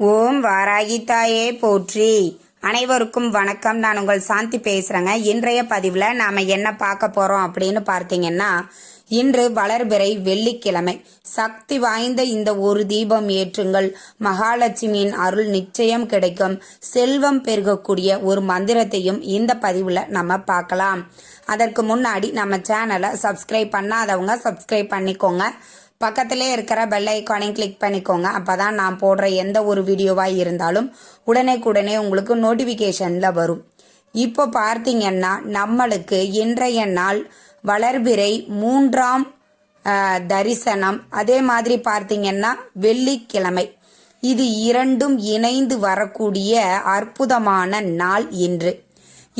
ஓம் வாராகி தாயே போற்றி. அனைவருக்கும் வணக்கம். நான் உங்கள் சாந்தி பேசுறேங்க. இன்றைய பதிவுல நாம என்ன பார்க்க போறோம் அப்படின்னு பார்த்தீங்கன்னா, இன்று வளர்பிறை வெள்ளிக்கிழமை. சக்தி வாய்ந்த இந்த ஒரு தீபம் ஏற்றுங்கள். மகாலட்சுமியின் அருள் நிச்சயம் கிடைக்கும். செல்வம் பெருகக்கூடிய ஒரு மந்திரத்தையும் இந்த பதிவுல நம்ம பார்க்கலாம். அதற்கு முன்னாடி நம்ம சேனலை சப்ஸ்கிரைப் பண்ணாதவங்க சப்ஸ்கிரைப் பண்ணிக்கோங்க. பக்கத்திலே இருக்கிற பெல் ஐக்கானையும் கிளிக் பண்ணிக்கோங்க. அப்பதான் நான் போடுற எந்த ஒரு வீடியோவாக இருந்தாலும் உடனே உங்களுக்கு நோட்டிஃபிகேஷனில் வரும். இப்போ பார்த்தீங்கன்னா நம்மளுக்கு இன்றைய நாள் வளர்பிறை 3ஆம் தரிசனம். அதே மாதிரி பார்த்தீங்கன்னா வெள்ளிக்கிழமை. இது இரண்டும் இணைந்து வரக்கூடிய அற்புதமான நாள் இன்று.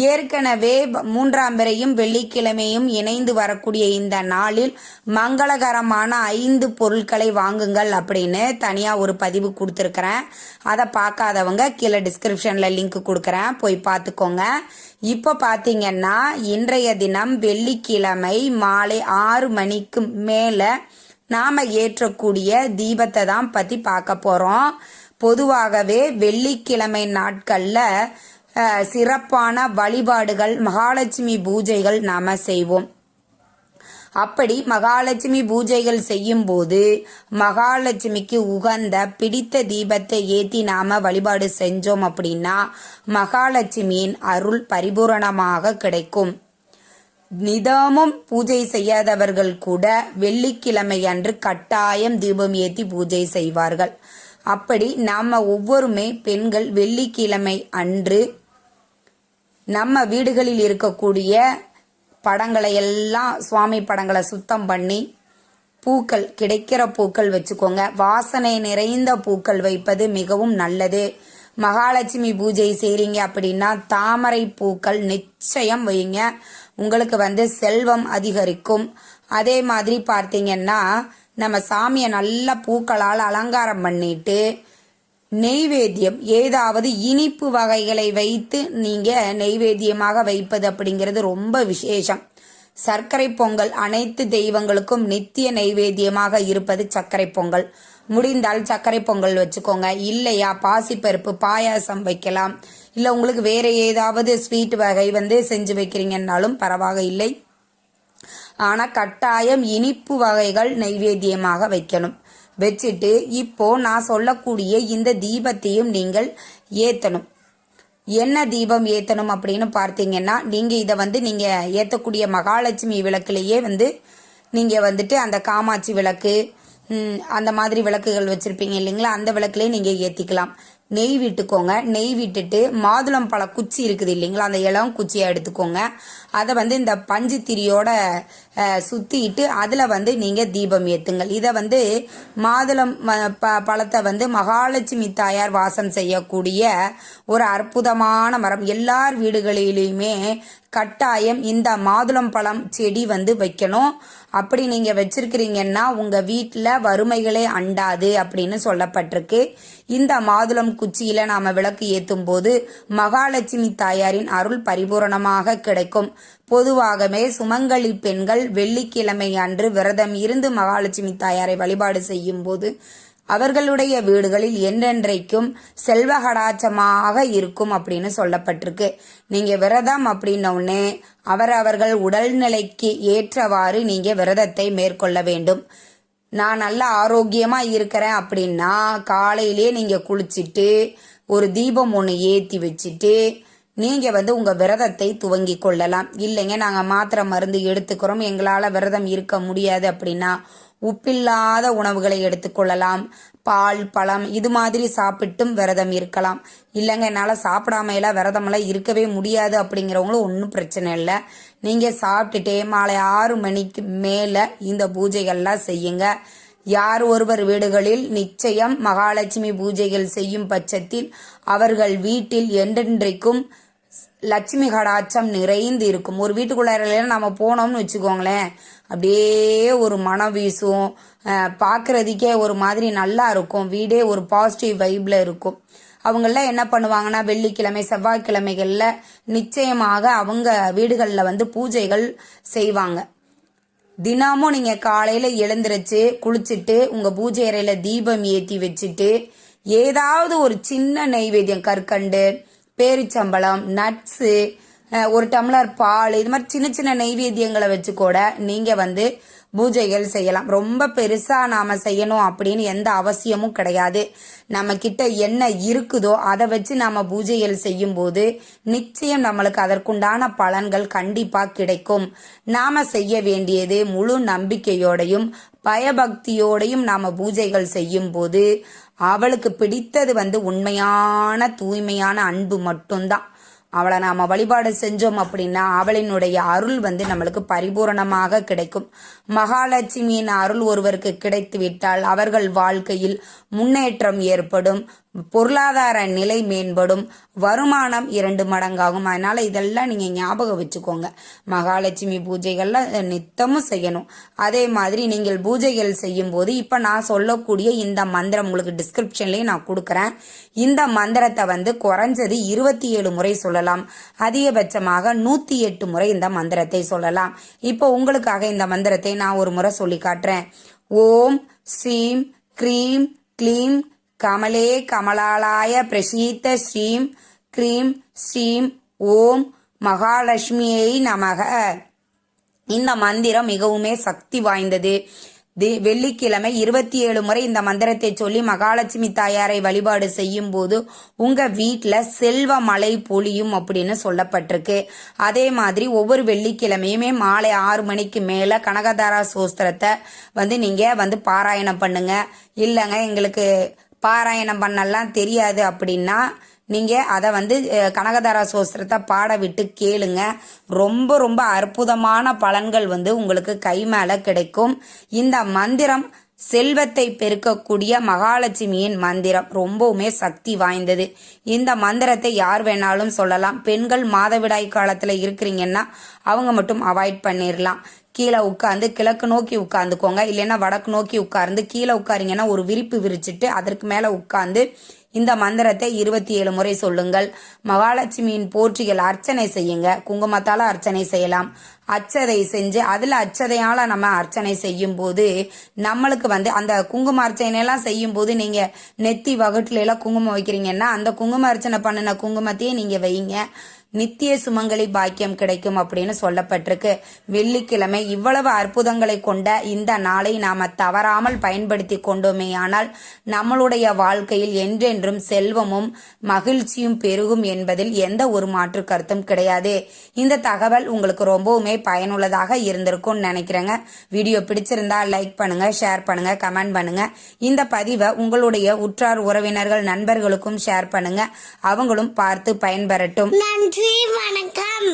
ஏற்கனவே 3ஆம் பிறையும் வெள்ளிக்கிழமையும் இணைந்து வரக்கூடிய இந்த நாளில் மங்களகரமான 5 பொருட்களை வாங்குங்கள் அப்படின்னு தனியா ஒரு பதிவு கொடுத்துருக்கிறேன். அதை பார்க்காதவங்க கீழே டிஸ்கிரிப்ஷன்ல லிங்க் கொடுக்குறேன், போய் பார்த்துக்கோங்க. இப்போ பார்த்தீங்கன்னா இன்றைய தினம் வெள்ளிக்கிழமை மாலை 6 மணிக்கு மேலே நாம ஏற்றக்கூடிய தீபத்தை தான் பற்றி பார்க்க போறோம். பொதுவாகவே வெள்ளிக்கிழமை நாட்கள்ல சிறப்பான வழிபாடுகள், மகாலட்சுமி பூஜைகள் நாம செய்வோம். அப்படி மகாலட்சுமி பூஜைகள் செய்யும் போது மகாலட்சுமிக்கு உகந்த பிடித்த தீபத்தை ஏற்றி நாம வழிபாடு செஞ்சோம் அப்படின்னா மகாலட்சுமியின் அருள் பரிபூரணமாக கிடைக்கும். நிதமும் பூஜை செய்யாதவர்கள் கூட வெள்ளிக்கிழமை அன்று கட்டாயம் தீபம் ஏற்றி பூஜை செய்வார்கள். அப்படி நாம ஒவ்வொருமே பெண்கள் வெள்ளிக்கிழமை அன்று நம்ம வீடுகளில் இருக்கக்கூடிய படங்களை எல்லாம், சுவாமி படங்களை சுத்தம் பண்ணி பூக்கள், கிடைக்கிற பூக்கள் வச்சுக்கோங்க. வாசனை நிறைந்த பூக்கள் வைப்பது மிகவும் நல்லது. மகாலட்சுமி பூஜை செய்றீங்க அப்படின்னா தாமரை பூக்கள் நிச்சயம் வைங்க. உங்களுக்கு செல்வம் அதிகரிக்கும். அதே மாதிரி பார்த்தீங்கன்னா நம்ம சாமியை நல்ல பூக்களால் அலங்காரம் பண்ணிட்டு நெய்வேத்தியம், ஏதாவது இனிப்பு வகைகளை வைத்து நீங்க நெய்வேத்தியமாக வைப்பது அப்படிங்கிறது ரொம்ப விசேஷம். சர்க்கரை பொங்கல் அனைத்து தெய்வங்களுக்கும் நித்திய நெய்வேத்தியமாக இருப்பது சர்க்கரை பொங்கல். முடிந்தால் சர்க்கரை பொங்கல் வச்சுக்கோங்க. இல்லையா பாசிப்பருப்பு பாயாசம் வைக்கலாம். இல்லை உங்களுக்கு வேற ஏதாவது ஸ்வீட் வகை செஞ்சு வைக்கிறீங்கன்னாலும் பரவாயில்லை. ஆனால் கட்டாயம் இனிப்பு வகைகள் நெய்வேத்தியமாக வைக்கணும். வச்சுட்டு இப்போ நான் சொல்லக்கூடிய இந்த தீபத்தையும் நீங்கள் ஏற்றணும். என்ன தீபம் ஏற்றணும் அப்படின்னு பார்த்தீங்கன்னா, நீங்கள் இதை நீங்க ஏற்றக்கூடிய மகாலட்சுமி விளக்குலேயே நீங்க அந்த காமாட்சி விளக்கு அந்த மாதிரி விளக்குகள் வச்சிருப்பீங்க இல்லைங்களா, அந்த விளக்குலேயே நீங்க ஏற்றிக்கலாம். நெய் விட்டுக்கோங்க. நெய் விட்டுட்டு மாதுளம் பழ குச்சி இருக்குது இல்லைங்களா, அந்த இளம் குச்சியை எடுத்துக்கோங்க. அதை இந்த பஞ்சு திரியோட சுத்திட்டு அதில் நீங்க தீபம் ஏற்றுங்கள். இதை மாதுளம் பழத்தை மகாலட்சுமி தாயார் வாசம் செய்யக்கூடிய ஒரு அற்புதமான மரம். எல்லார் வீடுகளிலுமே கட்டாயம் இந்த மாதுளம் பழம் செடி வைக்கணும். அப்படி நீங்க வச்சிருக்கிறீங்கன்னா உங்க வீட்டுல வறுமைகளே அண்டாது அப்படின்னு சொல்லப்பட்டிருக்கு. இந்த மாதுளம் குச்சியில நாம விளக்கு ஏற்றும் போது மகாலட்சுமி தாயாரின் அருள் பரிபூரணமாக கிடைக்கும். பொதுவாகவே சுமங்கலி பெண்கள் வெள்ளிக்கிழமை அன்று விரதம் இருந்து மகாலட்சுமி தாயாரை வழிபாடு செய்யும் போது அவர்களுடைய வீடுகளில் என்றென்றைக்கும் செல்வகடாச்சமாக இருக்கும் அப்படின்னு சொல்லப்பட்டிருக்கு. நீங்க விரதம் அப்படின்னோடனே அவர்கள் உடல்நிலைக்கு ஏற்றவாறு நீங்க விரதத்தை மேற்கொள்ள வேண்டும். நான் நல்ல ஆரோக்கியமா இருக்கிறேன் அப்படின்னா காலையிலேயே நீங்க குளிச்சுட்டு ஒரு தீபம் ஒன்று ஏற்றி வச்சுட்டு நீங்க உங்க விரதத்தை துவங்கி கொள்ளலாம். இல்லைங்க நாங்க மாத்திரை மருந்து எடுத்துக்கிறோம், எங்களால விரதம் இருக்க முடியாது அப்படின்னா உப்பில்லாத உணவுகளை எடுத்துக்கொள்ளலாம். பால், பழம் இது மாதிரி சாப்பிட்டும் விரதம் இருக்கலாம். இல்லைங்க என்னால் சாப்பிடாம விரதமெல்லாம் இருக்கவே முடியாது அப்படிங்கிறவங்களும் ஒன்றும் பிரச்சனை இல்லை. நீங்கள் சாப்பிட்டுட்டே மாலை 6 மணிக்கு மேலே இந்த பூஜைகள்லாம் செய்யுங்க. யார் ஒருவர் வீடுகளில் நிச்சயம் மகாலட்சுமி பூஜைகள் செய்யும் பட்சத்தில் அவர்கள் வீட்டில் என்றென்றைக்கும் லட்சுமி கடாட்சம் நிறைந்து இருக்கும். ஒரு வீட்டுக்குள்ளார நம்ம போனோம்னு வச்சுக்கோங்களேன், அப்படியே ஒரு மனம் வீசும். பார்க்கறதுக்கே ஒரு மாதிரி நல்லா இருக்கும். வீடே ஒரு பாசிட்டிவ் வைப்ல இருக்கும். அவங்கெல்லாம் என்ன பண்ணுவாங்கன்னா வெள்ளிக்கிழமை செவ்வாய்க்கிழமைகள்ல நிச்சயமாக அவங்க வீடுகளில் பூஜைகள் செய்வாங்க. தினமும் நீங்க காலையில எழுந்திருச்சு குளிச்சுட்டு உங்க பூஜை அறையில தீபம் ஏற்றி வச்சுட்டு ஏதாவது ஒரு சின்ன நெய்வேத்தியம், கற்கண்டு, பேரிச்சம்பழம், நட்ஸு, ஒரு டம்ளர் பால், இது மாதிரி சின்ன சின்ன நெய்வேத்தியங்களை வச்சு கூட நீங்க வந்து பூஜைகள் செய்யலாம். ரொம்ப பெருசா நாம செய்யணும் அப்படின்னு எந்த அவசியமும் கிடையாது. நம்ம கிட்ட என்ன இருக்குதோ அதை வச்சு நாம பூஜைகள் செய்யும் போது நிச்சயம் நம்மளுக்கு அதற்குண்டான பலன்கள் கண்டிப்பா கிடைக்கும். நாம செய்ய வேண்டியது முழு நம்பிக்கையோடையும் பயபக்தியோடையும் நாம பூஜைகள் செய்யும் போது அவளுக்கு பிடித்தது வந்து உண்மையான தூய்மையான அன்பு மட்டும்தான். அவளை நாம வழிபாடு செஞ்சோம் அப்படின்னா அவளினுடைய அருள் வந்து நம்மளுக்கு பரிபூரணமாக கிடைக்கும். மகாலட்சுமியின் அருள் ஒருவருக்கு கிடைத்து விட்டால் அவர்கள் வாழ்க்கையில் முன்னேற்றம் ஏற்படும், பொருளாதார நிலை மேம்படும், வருமானம் 2 மடங்காகும். அதனால இதெல்லாம் நீங்க ஞாபகம் வச்சுக்கோங்க. மகாலட்சுமி பூஜைகள்ல நித்தமும் செய்யணும். அதே மாதிரி நீங்கள் பூஜைகள் செய்யும் போது இப்ப நான் சொல்லக்கூடிய இந்த மந்திரம் உங்களுக்கு டிஸ்கிரிப்ஷன்லயும் நான் கொடுக்கறேன். இந்த மந்திரத்தை வந்து குறைஞ்சது 27 முறை சொல்லலாம், அதிகபட்சமாக 108 முறை இந்த மந்திரத்தை சொல்லலாம். இப்போ உங்களுக்காக இந்த மந்திரத்தை நான் ஒரு முறை சொல்லி காட்டுறேன். ஓம் ஸ்ரீம் க்ரீம் க்ளீம் கமலே கமலாலாய பிரசீத்த ஸ்ரீம் க்ரீம் ஸ்ரீம் ஓம் மகாலட்சுமியை நமக. இந்த மந்திரம் மிகவுமே சக்தி வாய்ந்தது. வெள்ளிக்கிழமை 27 முறை இந்த மந்திரத்தை சொல்லி மகாலட்சுமி தாயாரை வழிபாடு செய்யும் போது உங்க வீட்டுல செல்வ மழை பொழியும் அப்படின்னு சொல்லப்பட்டிருக்கு. அதே மாதிரி ஒவ்வொரு வெள்ளிக்கிழமையுமே மாலை 6 மணிக்கு மேல கனகதாரா சோஸ்திரத்தை வந்து நீங்க வந்து பாராயணம் பண்ணுங்க. இல்லைங்க எங்களுக்கு பாராயணம் பண்ணலாம் தெரியாது அப்படின்னா நீங்க அதை வந்து கனகதாரா சோஸ்திரத்தை பாட விட்டு கேளுங்க. ரொம்ப ரொம்ப அற்புதமான பலன்கள் வந்து உங்களுக்கு கை மேல கிடைக்கும். இந்த மந்திரம் செல்வத்தை பெருக்கக்கூடிய மகாலட்சுமியின் மந்திரம், ரொம்பவுமே சக்தி வாய்ந்தது. இந்த மந்திரத்தை யார் வேணாலும் சொல்லலாம். பெண்கள் மாதவிடாய் காலத்துல இருக்கிறீங்கன்னா அவங்க மட்டும் அவாய்ட் பண்ணிடலாம். கீழே உட்காந்து கிழக்கு நோக்கி உட்காந்துக்கோங்க, இல்லைன்னா வடக்கு நோக்கி உட்கார்ந்து கீழே உட்காரிங்கன்னா ஒரு விரிப்பு விரிச்சிட்டு அதற்கு மேல உட்கார்ந்து இந்த மந்திரத்தை 27 முறை சொல்லுங்கள். மகாலட்சுமியின் போற்றிகள் அர்ச்சனை செய்யுங்க. குங்குமத்தால அர்ச்சனை செய்யலாம். அச்சதை செஞ்சு அதுல அச்சதையால நம்ம அர்ச்சனை செய்யும் போது நம்மளுக்கு வந்து அந்த குங்கும அர்ச்சனை எல்லாம் செய்யும் போது நீங்க நெத்தி வகுட்டுல எல்லாம் குங்குமம் வைக்கிறீங்கன்னா அந்த குங்கும அர்ச்சனை பண்ணின குங்குமத்தையே நீங்க வைங்க. நித்திய சுமங்கலி பாக்கியம் கிடைக்கும் அப்படின்னு சொல்லப்பட்டிருக்கு. வெள்ளிக்கிழமை இவ்வளவு அற்புதங்களை கொண்ட இந்த நாளை நாம தவறாமல் பயன்படுத்தி கொண்டோமேயானால் நம்மளுடைய வாழ்க்கையில் என்றென்றும் செல்வமும் மகிழ்ச்சியும் பெருகும் என்பதில் எந்த ஒரு மாற்று கருத்தும் கிடையாது. இந்த தகவல் உங்களுக்கு ரொம்பவுமே பயனுள்ளதாக இருந்திருக்கும்னு நினைக்கிறேங்க. வீடியோ பிடிச்சிருந்தா லைக் பண்ணுங்க, ஷேர் பண்ணுங்க, கமெண்ட் பண்ணுங்க. இந்த பதிவை உங்களுடைய உற்றார் உறவினர்கள் நண்பர்களுக்கும் ஷேர் பண்ணுங்க. அவங்களும் பார்த்து பயன்பெறட்டும். நன்றி, வணக்கம்.